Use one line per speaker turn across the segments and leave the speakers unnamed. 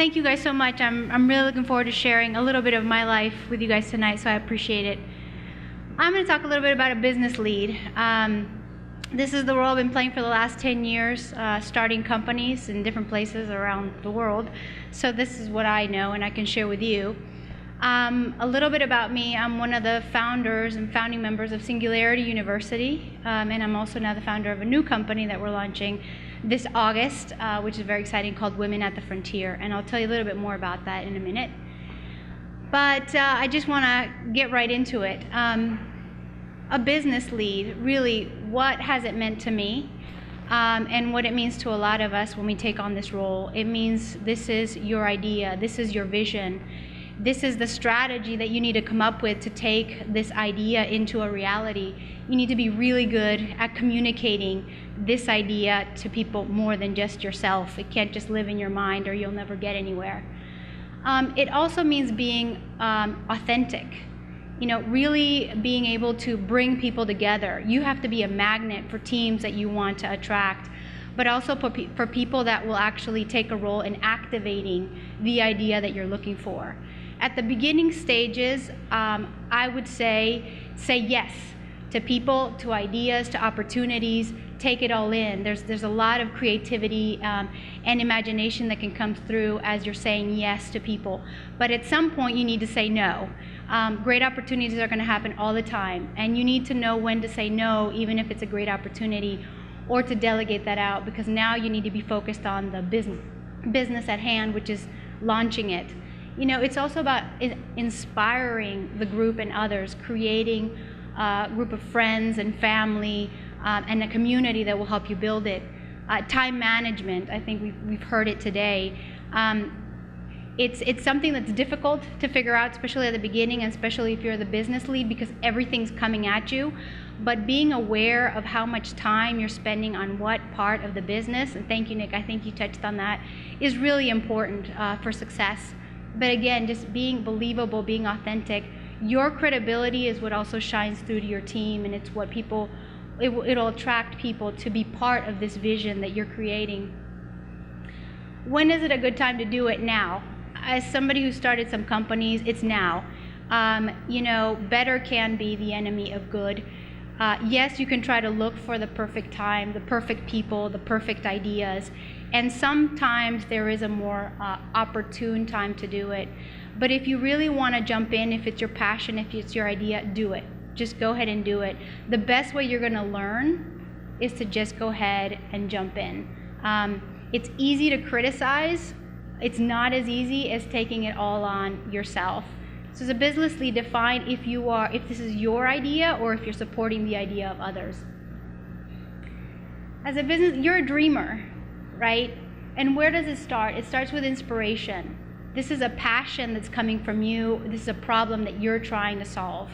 Thank you guys so much. I'm really looking forward to sharing a little bit of my life with you guys tonight, so I appreciate it. I'm going to talk a little bit about a business lead. This is the role I've been playing for the last 10 years, starting companies in different places around the world. So this is what I know and I can share with you. A little bit about me. I'm one of the founders and founding members of Singularity University, and I'm also now the founder of a new company that we're launching this August, which is very exciting, called Women TheFrontier, and I'll tell you a little bit more about that in a minute. But I just want to get right into it. A business lead, really, what has it meant to me, and what it means to a lot of us when we take on this role. It means this is your idea, this is your vision, this is the strategy that you need to come up with to take this idea into a reality. You need to be really good at communicating this idea to people more than just yourself. It can't just live in your mind or you'll never get anywhere. It also means being authentic. You know, really being able to bring people together. You have to be a magnet for teams that you want to attract, but also for people that will actually take a role in activating the idea that you're looking for. At the beginning stages, I would say yes to people, to ideas, to opportunities. Take it all in. There's a lot of creativity and imagination that can come through as you're saying yes to people. But at some point, you need to say no. Great opportunities are going to happen all the time, and you need to know when to say no, even if it's a great opportunity, or to delegate that out, because now you need to be focused on the business at hand, which is launching it. You know, it's also about inspiring the group and others, creating a group of friends and family and a community that will help you build it. Time management, I think we've heard it today. It's something that's difficult to figure out, especially at the beginning, and especially if you're the business lead, because everything's coming at you. But being aware of how much time you're spending on what part of the business, and thank you, Nick, I think you touched on that, is really important for success. But again, just being believable, being authentic. Your credibility is what also shines through to your team, and it's what it'll attract people to be part of this vision that you're creating. When is it a good time to do it? Now. As somebody who started some companies, it's now. You know, better can be the enemy of good. Yes, you can try to look for the perfect time, the perfect people, the perfect ideas, and sometimes there is a more opportune time to do it. But if you really want to jump in, if it's your passion, if it's your idea, do it. Just go ahead and do it. The best way you're going to learn is to just go ahead and jump in. It's easy to criticize. It's not as easy as taking it all on yourself. So as a business lead, define if this is your idea or if you're supporting the idea of others. As a business, you're a dreamer, right? And where does it start? It starts with inspiration. This is a passion that's coming from you. This is a problem that you're trying to solve.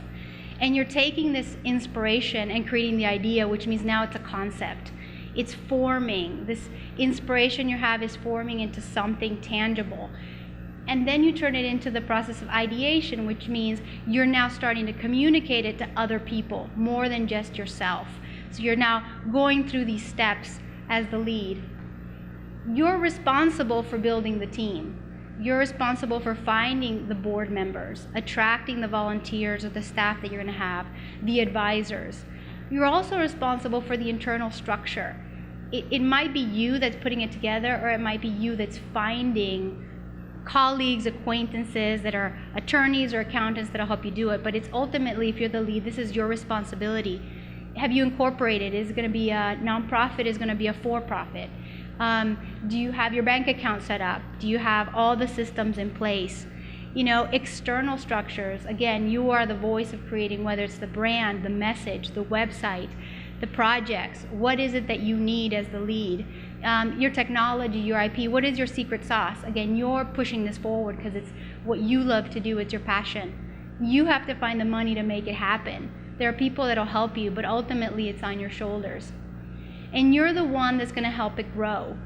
And you're taking this inspiration and creating the idea, which means now it's a concept. It's forming. This inspiration you have is forming into something tangible. And then you turn it into the process of ideation, which means you're now starting to communicate it to other people, more than just yourself. So you're now going through these steps as the lead. You're responsible for building the team. You're responsible for finding the board members, attracting the volunteers or the staff that you're going to have, the advisors. You're also responsible for the internal structure. It might be you that's putting it together, or it might be you that's finding colleagues, acquaintances that are attorneys or accountants that'll help you do it. But it's ultimately, if you're the lead, this is your responsibility. Have you incorporated? Is it going to be a nonprofit? Is it going to be a for-profit? Do you have your bank account set up? Do you have all the systems in place? You know, external structures, again, you are the voice of creating, whether it's the brand, the message, the website, the projects. What is it that you need as the lead? Your technology, your IP, what is your secret sauce? Again, you're pushing this forward because it's what you love to do, it's your passion. You have to find the money to make it happen. There are people that'll help you, but ultimately it's on your shoulders. And you're the one that's gonna help it grow.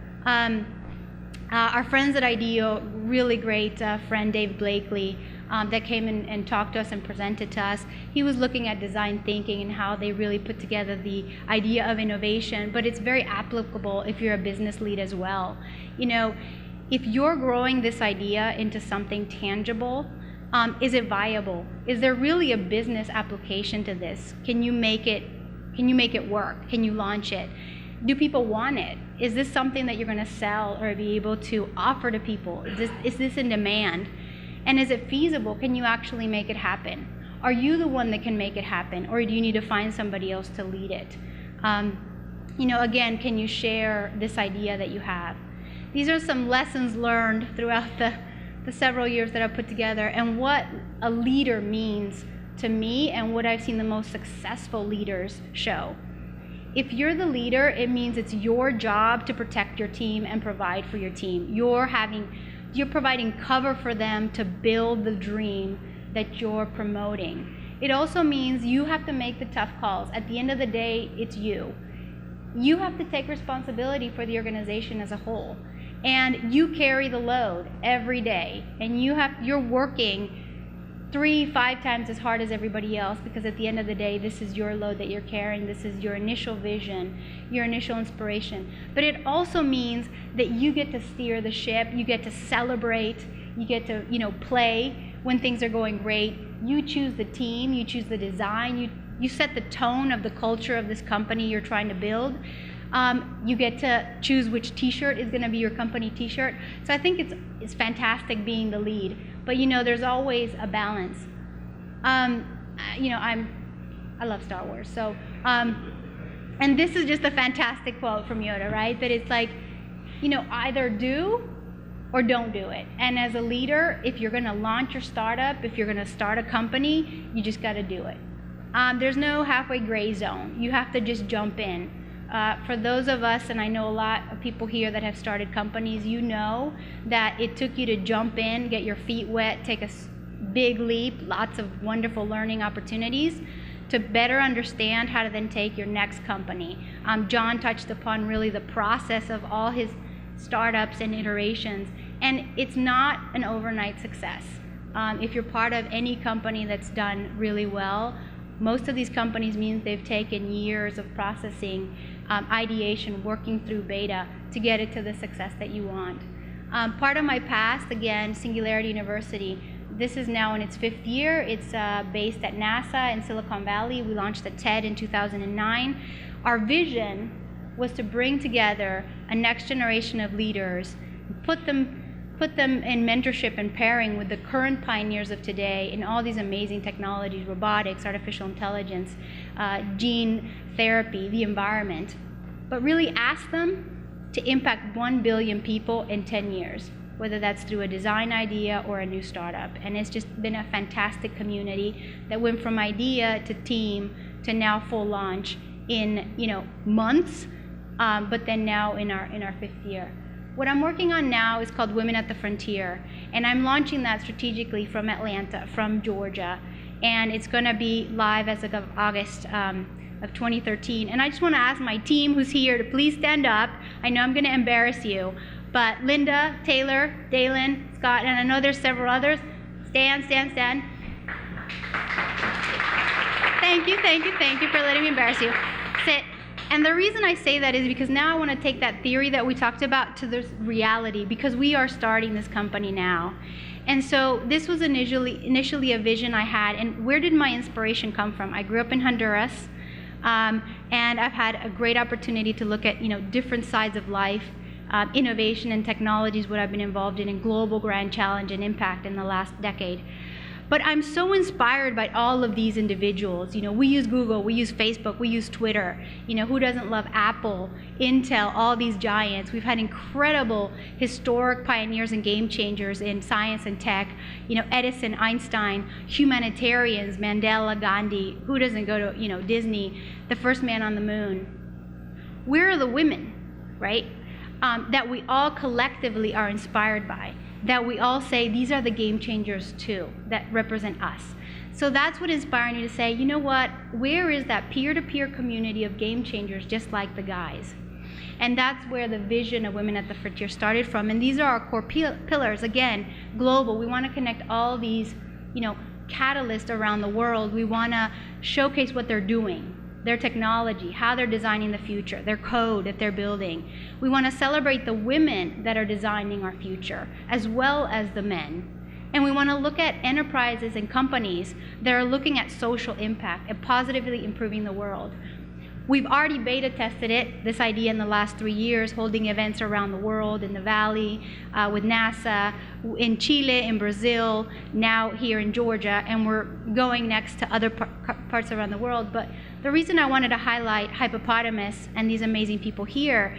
Our friends at IDEO, really great friend Dave Blakely, that came in and talked to us and presented to us. He was looking at design thinking and how they really put together the idea of innovation, but it's very applicable if you're a business lead as well. You know, if you're growing this idea into something tangible, is it viable? Is there really a business application to this? Can you make it work? Can you launch it? Do people want it? Is this something that you're going to sell or be able to offer to people? Is this in demand? And is it feasible? Can you actually make it happen? Are you the one that can make it happen, or do you need to find somebody else to lead it? Again, can you share this idea that you have? These are some lessons learned throughout the several years that I've put together, and what a leader means to me, and what I've seen the most successful leaders show. If you're the leader, it means it's your job to protect your team and provide for your team. You're providing cover for them to build the dream that you're promoting. It also means you have to make the tough calls. At the end of the day, it's you. You have to take responsibility for the organization as a whole. And you carry the load every day. And you're working 3-5 times as hard as everybody else, because at the end of the day, this is your load that you're carrying. This is your initial vision, your initial inspiration. But it also means that you get to steer the ship, you get to celebrate, you get to play when things are going great. You choose the team, you choose the design, you set the tone of the culture of this company you're trying to build. You get to choose which t-shirt is going to be your company t-shirt. So I think it's fantastic being the lead, but there's always a balance. I love Star Wars, so and this is just a fantastic quote from Yoda, right? That it's like, either do or don't do it. And as a leader, if you're going to launch your startup, if you're going to start a company, you just got to do it. There's no halfway gray zone. You have to just jump in. For those of us, and I know a lot of people here that have started companies, you know that it took you to jump in, get your feet wet, take a big leap, lots of wonderful learning opportunities to better understand how to then take your next company. John touched upon really the process of all his startups and iterations, and it's not an overnight success. If you're part of any company that's done really well, most of these companies means they've taken years of processing, ideation, working through beta to get it to the success that you want. Part of my past, again, Singularity University, this is now in its 5th year. It's based at NASA in Silicon Valley. We launched at TED in 2009. Our vision was to bring together a next generation of leaders, put them in mentorship and pairing with the current pioneers of today in all these amazing technologies, robotics, artificial intelligence, gene therapy, the environment, but really ask them to impact 1 billion people in 10 years, whether that's through a design idea or a new startup. And it's just been a fantastic community that went from idea to team to now full launch in months, but then now in our 5th year. What I'm working on now is called Women at the Frontier, and I'm launching that strategically from Atlanta, from Georgia, and it's going to be live as of August of 2013. And I just want to ask my team who's here to please stand up. I know I'm going to embarrass you, but Linda, Taylor, Dalen, Scott, and I know there's several others. Stand. Thank you for letting me embarrass you. Sit. And the reason I say that is because now I want to take that theory that we talked about to this reality, because we are starting this company now. And so this was initially a vision I had. And where did my inspiration come from? I grew up in Honduras, and I've had a great opportunity to look at different sides of life, innovation and technology is what I've been involved in global grand challenge and impact in the last decade. But I'm so inspired by all of these individuals. We use Google, we use Facebook, we use Twitter. Who doesn't love Apple, Intel, all these giants? We've had incredible historic pioneers and game changers in science and tech. Edison, Einstein, humanitarians, Mandela, Gandhi. Who doesn't go to Disney, the first man on the moon? Where are the women, right? That we all collectively are inspired by, that we all say these are the game changers too, that represent us. So that's what inspired me to say, you know what, where is that peer-to-peer community of game changers just like the guys? And that's where the vision of Women at the Frontier started from. And these are our core pillars. Again, global. We want to connect all these catalysts around the world. We want to showcase what they're doing. their technology, how they're designing the future, their code that they're building. We want to celebrate the women that are designing our future, as well as the men. And we want to look at enterprises and companies that are looking at social impact and positively improving the world. We've already beta tested it, this idea, in the last 3 years, holding events around the world, in the Valley, with NASA, in Chile, in Brazil, now here in Georgia, and we're going next to other parts around the world. But the reason I wanted to highlight Hippopotamus and these amazing people here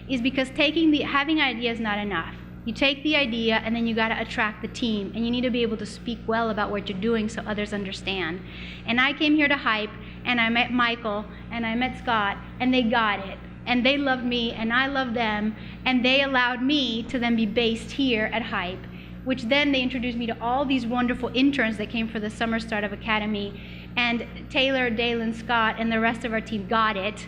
is because having ideas is not enough. You take the idea and then you got to attract the team, and you need to be able to speak well about what you're doing so others understand. And I came here to Hype, and I met Michael and I met Scott, and they got it. And they loved me and I loved them, and they allowed me to then be based here at Hype, which then they introduced me to all these wonderful interns that came for the Summer Startup Academy. And Taylor, Dalen, Scott, and the rest of our team got it.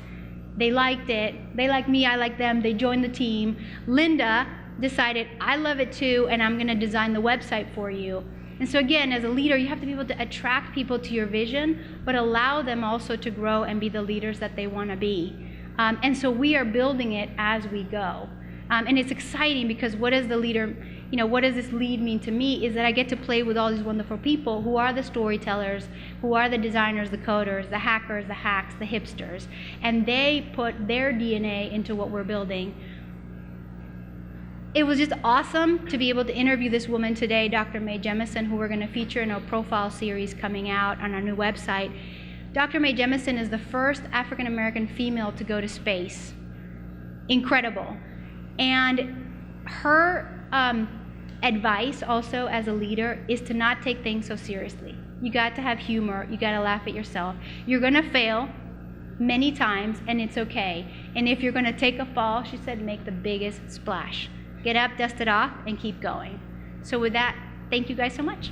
They liked it. They like me, I like them. They joined the team. Linda decided, I love it too, and I'm going to design the website for you. And so again, as a leader, you have to be able to attract people to your vision, but allow them also to grow and be the leaders that they want to be. And so we are building it as we go. And it's exciting because what does the leader, what does this lead mean to me is that I get to play with all these wonderful people who are the storytellers, who are the designers, the coders, the hackers, the hacks, the hipsters, and they put their DNA into what we're building. It was just awesome to be able to interview this woman today, Dr. Mae Jemison, who we're going to feature in our profile series coming out on our new website. Dr. Mae Jemison is the first African-American female to go to space. Incredible. And her advice also as a leader is to not take things so seriously. You got to have humor. You got to laugh at yourself. You're going to fail many times, and it's okay. And if you're going to take a fall, she said, make the biggest splash. Get up, dust it off, and keep going. So with that, thank you guys so much.